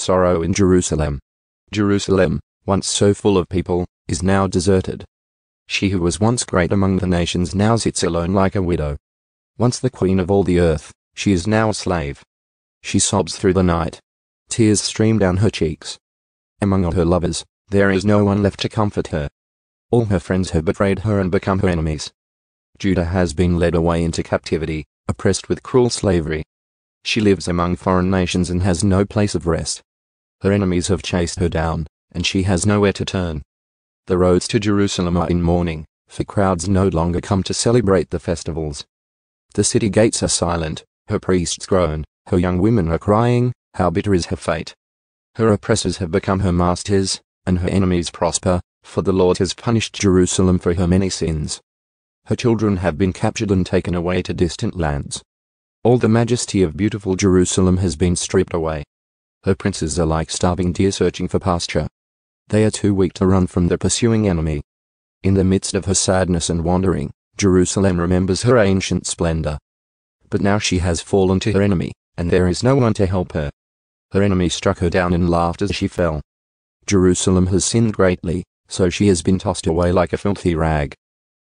Sorrow in Jerusalem. Jerusalem, once so full of people, is now deserted. She who was once great among the nations now sits alone like a widow. Once the queen of all the earth, she is now a slave. She sobs through the night. Tears stream down her cheeks. Among all her lovers, there is no one left to comfort her. All her friends have betrayed her and become her enemies. Judah has been led away into captivity, oppressed with cruel slavery. She lives among foreign nations and has no place of rest. Her enemies have chased her down, and she has nowhere to turn. The roads to Jerusalem are in mourning, for crowds no longer come to celebrate the festivals. The city gates are silent, her priests groan, her young women are crying, how bitter is her fate. Her oppressors have become her masters, and her enemies prosper, for the Lord has punished Jerusalem for her many sins. Her children have been captured and taken away to distant lands. All the majesty of beautiful Jerusalem has been stripped away. Her princes are like starving deer searching for pasture. They are too weak to run from the pursuing enemy. In the midst of her sadness and wandering, Jerusalem remembers her ancient splendor. But now she has fallen to her enemy, and there is no one to help her. Her enemy struck her down and laughed as she fell. Jerusalem has sinned greatly, so she has been tossed away like a filthy rag.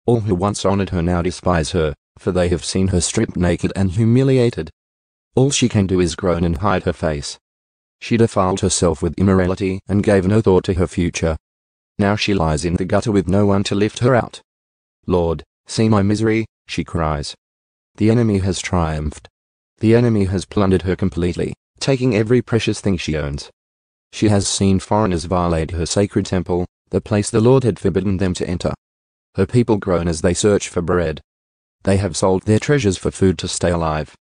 All who once honored her now despise her, for they have seen her stripped naked and humiliated. All she can do is groan and hide her face. She defiled herself with immorality and gave no thought to her future. Now she lies in the gutter with no one to lift her out. Lord, see my misery, she cries. The enemy has triumphed. The enemy has plundered her completely, taking every precious thing she owns. She has seen foreigners violate her sacred temple, the place the Lord had forbidden them to enter. Her people groan as they search for bread. They have sold their treasures for food to stay alive.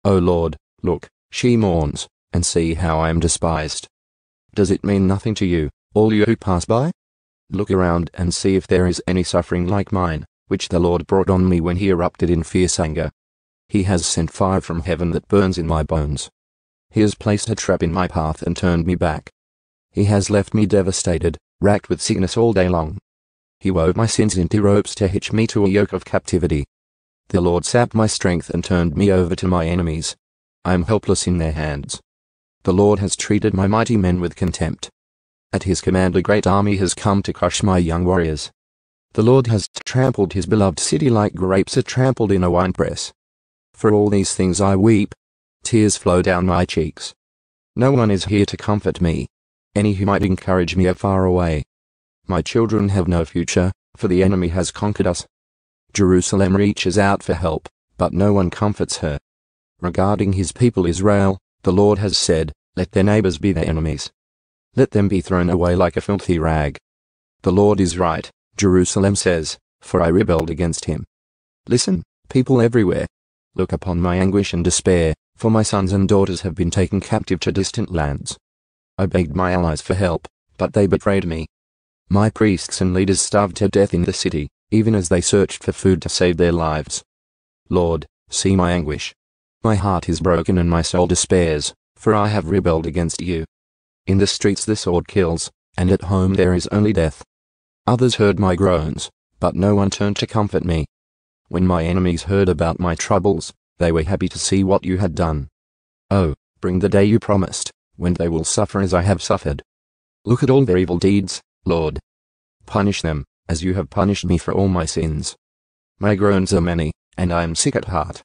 O Lord, look, she mourns, and see how I am despised. Does it mean nothing to you, all you who pass by? Look around and see if there is any suffering like mine, which the Lord brought on me when he erupted in fierce anger. He has sent fire from heaven that burns in my bones. He has placed a trap in my path and turned me back. He has left me devastated, racked with sickness all day long. He wove my sins into ropes to hitch me to a yoke of captivity. The Lord sapped my strength and turned me over to my enemies. I am helpless in their hands. The Lord has treated my mighty men with contempt. At his command a great army has come to crush my young warriors. The Lord has trampled his beloved city like grapes are trampled in a winepress. For all these things I weep. Tears flow down my cheeks. No one is here to comfort me. Any who might encourage me are far away. My children have no future, for the enemy has conquered us. Jerusalem reaches out for help, but no one comforts her. Regarding his people Israel, the Lord has said, let their neighbors be their enemies. Let them be thrown away like a filthy rag. The Lord is right, Jerusalem says, for I rebelled against him. Listen, people everywhere. Look upon my anguish and despair, for my sons and daughters have been taken captive to distant lands. I begged my allies for help, but they betrayed me. My priests and leaders starved to death in the city, even as they searched for food to save their lives. Lord, see my anguish. My heart is broken and my soul despairs, for I have rebelled against you. In the streets the sword kills, and at home there is only death. Others heard my groans, but no one turned to comfort me. When my enemies heard about my troubles, they were happy to see what you had done. Oh, bring the day you promised, when they will suffer as I have suffered. Look at all their evil deeds, Lord. Punish them, as you have punished me for all my sins. My groans are many, and I am sick at heart.